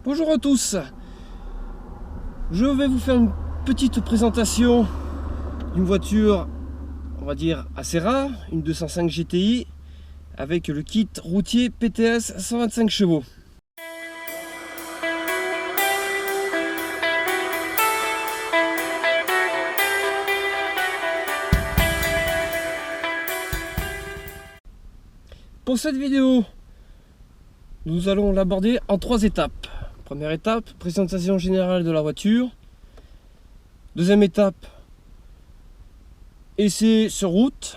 Bonjour à tous. Je vais vous faire une petite présentation d'une voiture, on va dire assez rare, une 205 GTI avec le kit routier PTS 125 chevaux. Pour cette vidéo, nous allons l'aborder en 3 étapes. Première étape, présentation générale de la voiture. Deuxième étape, essai sur route.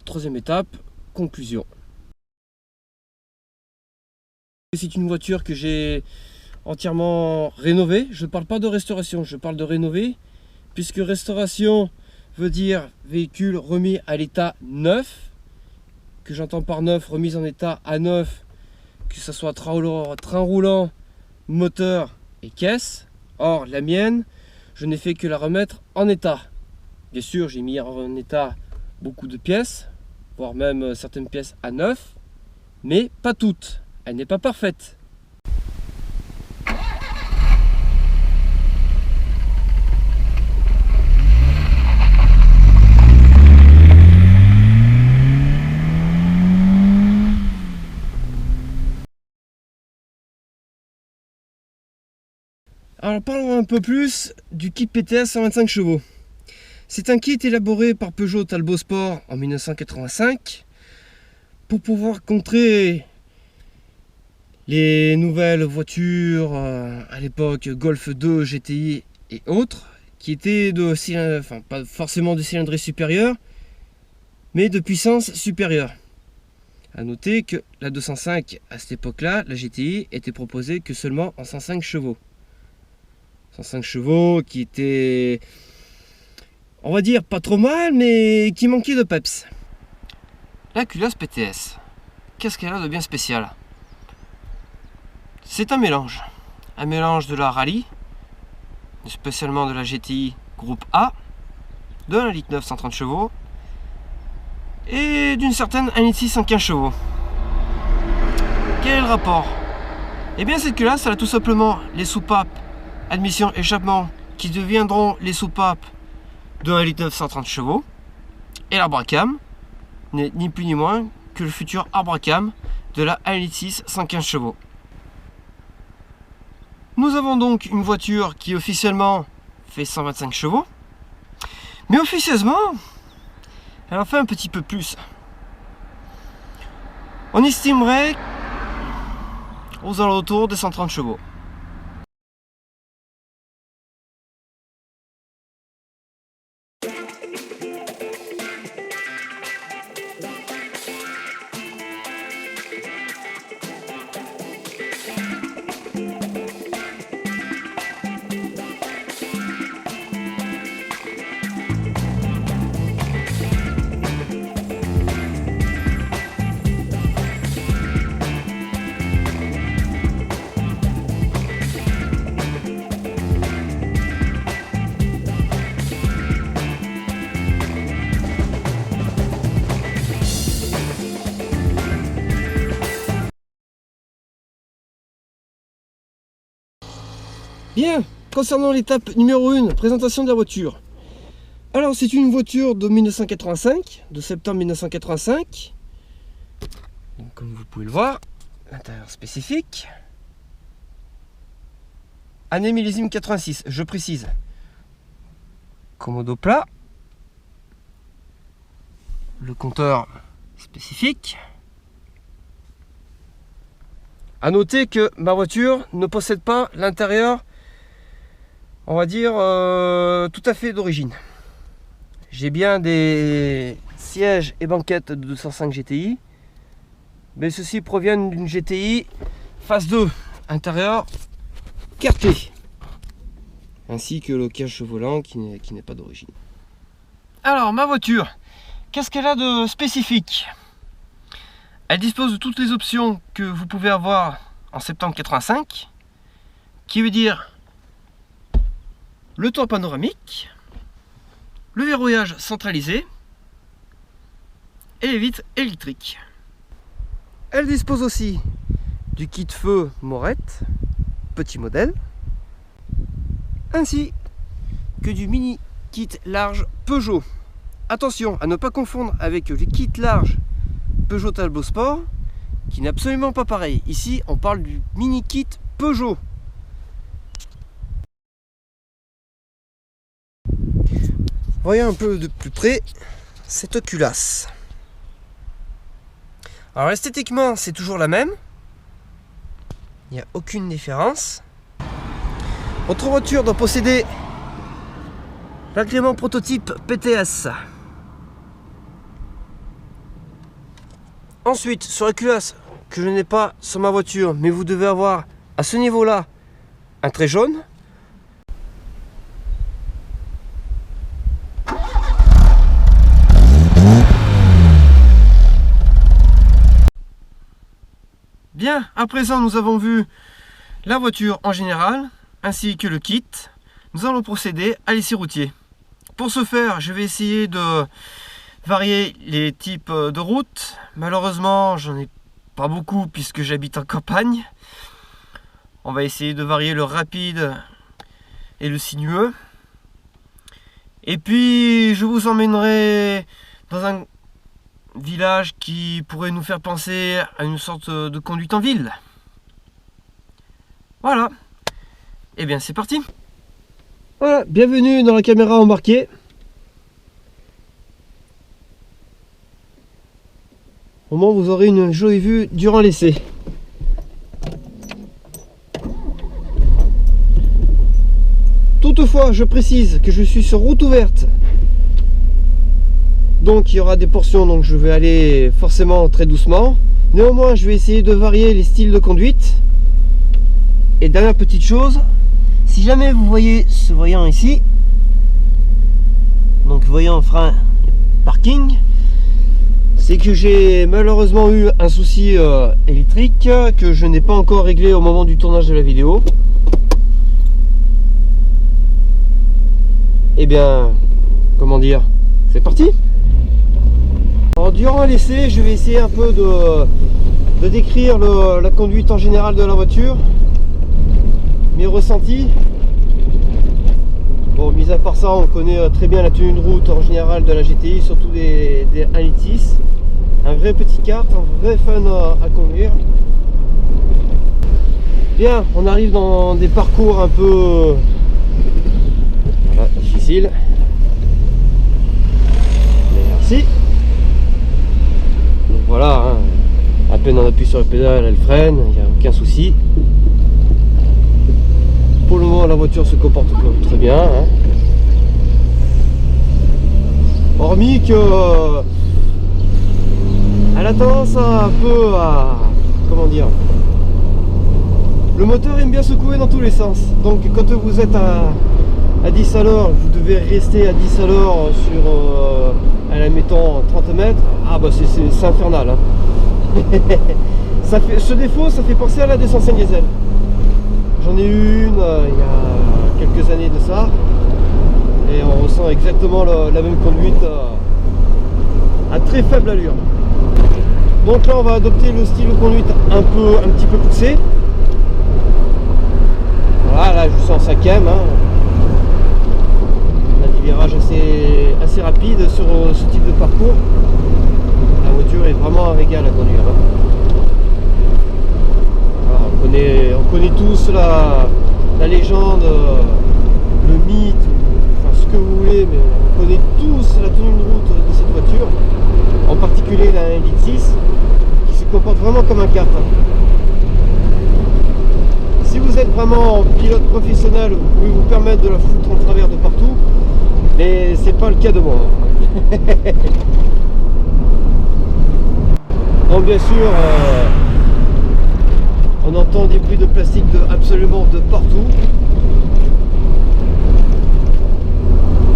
Troisième étape, conclusion. C'est une voiture que j'ai entièrement rénovée. Je ne parle pas de restauration, je parle de rénover, puisque restauration veut dire véhicule remis à l'état neuf. Que j'entends par neuf, remise en état à neuf, que ce soit train roulant, moteur et caisse. Or, la mienne, je n'ai fait que la remettre en état. Bien sûr, j'ai mis en état beaucoup de pièces, voire même certaines pièces à neuf, mais pas toutes. Elle n'est pas parfaite. Alors parlons un peu plus du kit PTS 125 chevaux. C'est un kit élaboré par Peugeot Talbot Sport en 1985 pour pouvoir contrer les nouvelles voitures à l'époque Golf 2, GTI et autres qui étaient de cylindre, enfin pas forcément de cylindrée supérieure, mais de puissance supérieure. A noter que la 205 à cette époque-là, la GTI était proposée que seulement en 105 chevaux. 105 chevaux qui était, on va dire, pas trop mal, mais qui manquait de peps. La culasse PTS, qu'est-ce qu'elle a de bien spécial? C'est un mélange de la Rallye, spécialement de la GTI groupe A, de la litre 9 130 chevaux et d'une certaine 1 litre 6 115 chevaux. Quel est le rapport? Eh bien cette culasse, elle a tout simplement les soupapes admission échappement qui deviendront les soupapes de 1 litre 9 130 chevaux, et l'arbre à cam n'est ni plus ni moins que le futur arbre à cam de la 1 litre 6 115 chevaux. Nous avons donc une voiture qui officiellement fait 125 chevaux, mais officieusement elle en fait un petit peu plus. On estimerait aux alentours des 130 chevaux. Bien, concernant l'étape numéro 1, présentation de la voiture. Alors c'est une voiture de 1985, de septembre 1985. Donc, comme vous pouvez le voir, l'intérieur spécifique. Année millésime 86, je précise. Commodo plat. Le compteur spécifique. A noter que ma voiture ne possède pas l'intérieur, on va dire, tout à fait d'origine. J'ai bien des sièges et banquettes de 205 GTI, mais ceux-ci proviennent d'une GTI phase 2, intérieur quarté, ainsi que le cage volant qui n'est pas d'origine. Alors ma voiture, qu'est-ce qu'elle a de spécifique? Elle dispose de toutes les options que vous pouvez avoir en septembre 85, qui veut dire le toit panoramique, le verrouillage centralisé et les vitres électriques. Elle dispose aussi du kit feu Morette petit modèle, ainsi que du mini kit large Peugeot. Attention à ne pas confondre avec le kit large Peugeot Talbot Sport, qui n'est absolument pas pareil. Ici, on parle du mini kit Peugeot. Voyons un peu de plus près cette culasse. Alors esthétiquement, c'est toujours la même. Il n'y a aucune différence. Votre voiture doit posséder l'agrément prototype PTS. Ensuite, sur la culasse que je n'ai pas sur ma voiture, mais vous devez avoir à ce niveau-là un trait jaune. Bien, à présent nous avons vu la voiture en général, ainsi que le kit. Nous allons procéder à l'essai routier. Pour ce faire, je vais essayer de varier les types de routes. Malheureusement, j'en ai pas beaucoup puisque j'habite en campagne. On va essayer de varier le rapide et le sinueux. Et puis, je vous emmènerai dans un village qui pourrait nous faire penser à une sorte de conduite en ville. Voilà. Et bien, c'est parti. Voilà, bienvenue dans la caméra embarquée. Au moins, vous aurez une jolie vue durant l'essai. Toutefois, je précise que je suis sur route ouverte. Donc il y aura des portions, donc je vais aller forcément très doucement. Néanmoins, je vais essayer de varier les styles de conduite. Et dernière petite chose, si jamais vous voyez ce voyant ici, donc voyant frein parking, c'est que j'ai malheureusement eu un souci électrique que je n'ai pas encore réglé au moment du tournage de la vidéo. Et bien, comment dire, c'est parti. Alors, durant l'essai, je vais essayer un peu de décrire la conduite en général de la voiture, mes ressentis. Bon, mis à part ça, on connaît très bien la tenue de route en général de la GTI, surtout des 1.6. Un vrai petit kart, un vrai fun à conduire. Bien, on arrive dans des parcours un peu voilà, difficiles. Merci. Donc voilà, hein. À peine on appuie sur le pédale, elle freine, il n'y a aucun souci. Pour le moment, la voiture se comporte très bien. Hein. Hormis que elle a tendance un peu à, comment dire, le moteur aime bien secouer dans tous les sens. Donc quand vous êtes à 10 à l'heure, vous devez rester à 10 à l'heure sur, allez, mettons 30 mètres. Ah bah c'est infernal. Hein. Ce défaut, ça fait penser à la 205 diesel. J'en ai eu une il y a quelques années de ça. Et on ressent exactement la même conduite à très faible allure. Donc là, on va adopter le style de conduite un petit peu poussé. Voilà, là je suis en 5ème. Hein. On a des virages assez rapides sur ce type de parcours. La voiture est vraiment un régal à conduire. Hein. Voilà, on connaît tous la légende, le mythe, enfin ce que vous voulez, mais on connaît tous la tenue de route de cette voiture, en particulier la 1.6, qui se comporte vraiment comme un kart. Si vous êtes vraiment pilote professionnel, vous pouvez vous permettre de la foutre en travers de partout, mais c'est pas le cas de moi. Bon, bien sûr, on entend des bruits de plastique absolument de partout.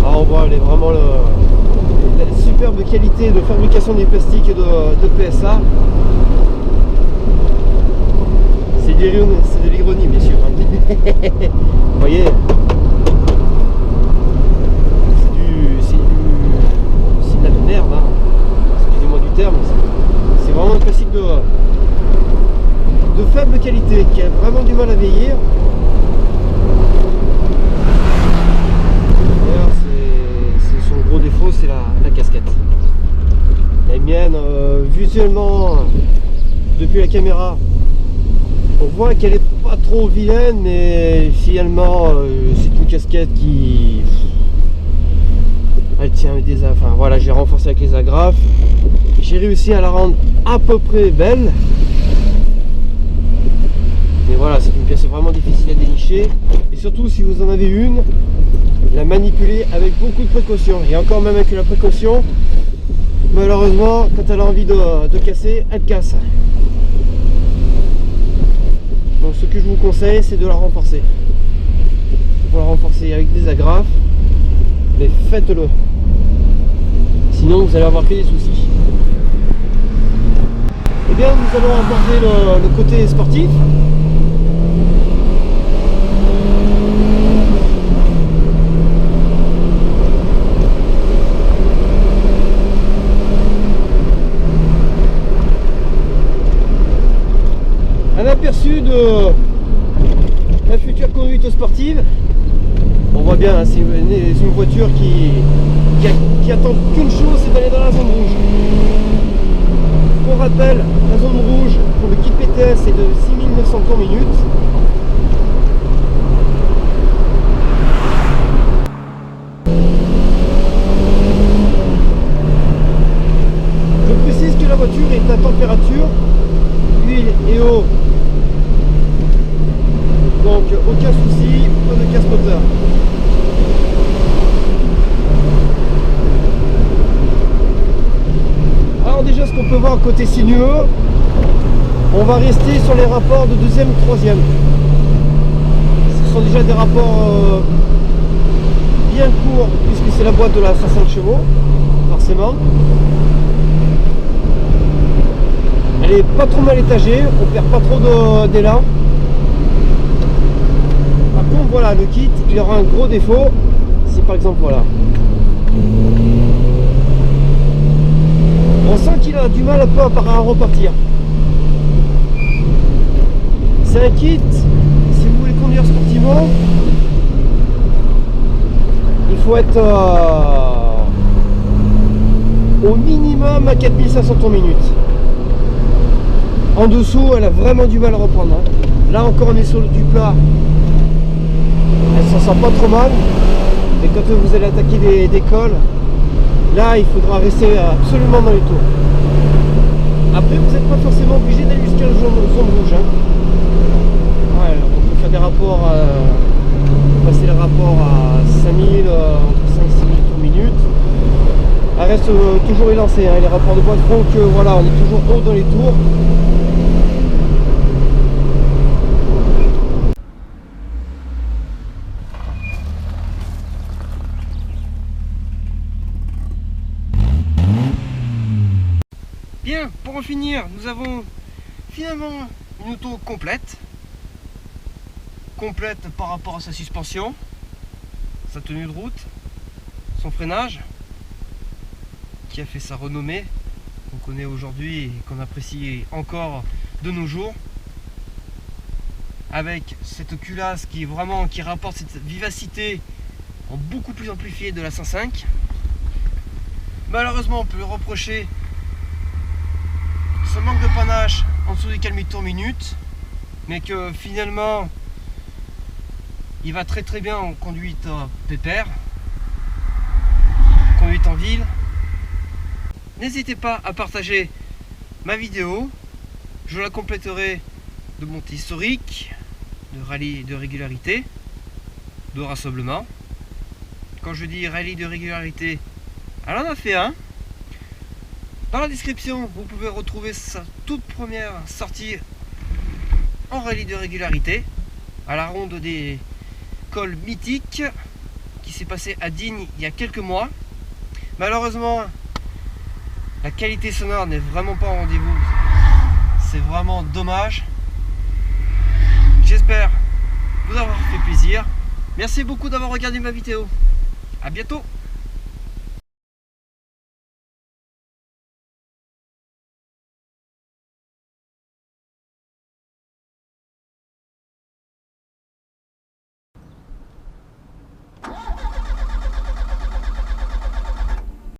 Alors on voit vraiment la superbe qualité de fabrication des plastiques de PSA. C'est de l'ironie, bien sûr. Hein. Vous voyez, c'est de la merde. Hein. Excusez-moi du terme. C'est vraiment un plastique de de faible qualité, qui a vraiment du mal à vieillir. D'ailleurs, c'est son gros défaut, c'est la casquette. La mienne, visuellement, depuis la caméra, on voit qu'elle est pas trop vilaine, mais finalement, c'est une casquette qui... Elle tient des... Enfin voilà, j'ai renforcé avec les agrafes. J'ai réussi à la rendre à peu près belle. Mais voilà, c'est une pièce vraiment difficile à dénicher. Et surtout, si vous en avez une, la manipuler avec beaucoup de précaution. Et encore même avec la précaution, malheureusement, quand elle a envie de casser, elle casse. Donc ce que je vous conseille, c'est de la renforcer. Pour la renforcer avec des agrafes, mais faites-le. Sinon, vous allez avoir que des soucis. Eh bien, nous allons aborder le côté sportif. Un aperçu de la future conduite sportive. On voit bien, hein, c'est une voiture qui attend qu'une chose, c'est d'aller dans la zone rouge. Pour rappel, la zone rouge pour le kit PTS est de 6900 tours minute. Je précise que la voiture est à température, huile et eau. Donc aucun souci, pas de casse moteur. Alors déjà, ce qu'on peut voir côté sinueux, on va rester sur les rapports de deuxième et troisième. Ce sont déjà des rapports bien courts, puisque c'est la boîte de la 60 chevaux, forcément. Elle est pas trop mal étagée, on perd pas trop d'élan. Par contre, voilà, le kit, il aura un gros défaut, c'est par exemple, voilà. On sent qu'il a du mal un peu à repartir. C'est un kit, si vous voulez conduire sportivement, il faut être au minimum à 4500 tours minute. En dessous, elle a vraiment du mal à reprendre. Hein. Là encore, on est sur du plat. Elle s'en sort pas trop mal. Et quand vous allez attaquer des cols, là, il faudra rester absolument dans les tours. Après, vous n'êtes pas forcément obligé d'aller jusqu'à la zone rouge. Hein. Ouais, on peut faire des rapports, passer les rapports à 5000, entre 5 et 6000 tours minute. Elle reste toujours élancée, hein, les rapports de boîte font que voilà, on est toujours haut dans les tours. Bien, pour en finir, nous avons finalement une auto complète par rapport à sa suspension, sa tenue de route, son freinage, qui a fait sa renommée, qu'on connaît aujourd'hui et qu'on apprécie encore de nos jours, avec cette culasse qui rapporte cette vivacité en beaucoup plus amplifiée de la 105. Malheureusement, on peut le reprocher ce manque de panache en dessous des 4000 tours minute, mais que finalement il va très très bien en conduite pépère, conduite en ville. N'hésitez pas à partager ma vidéo, je la compléterai de montée historique, de rallye de régularité, de rassemblement. Quand je dis rallye de régularité, elle en a fait un. Dans la description, vous pouvez retrouver sa toute première sortie en rallye de régularité, à la ronde des cols mythiques, qui s'est passé à Digne il y a quelques mois. Malheureusement, la qualité sonore n'est vraiment pas au rendez-vous. C'est vraiment dommage. J'espère vous avoir fait plaisir. Merci beaucoup d'avoir regardé ma vidéo. À bientôt.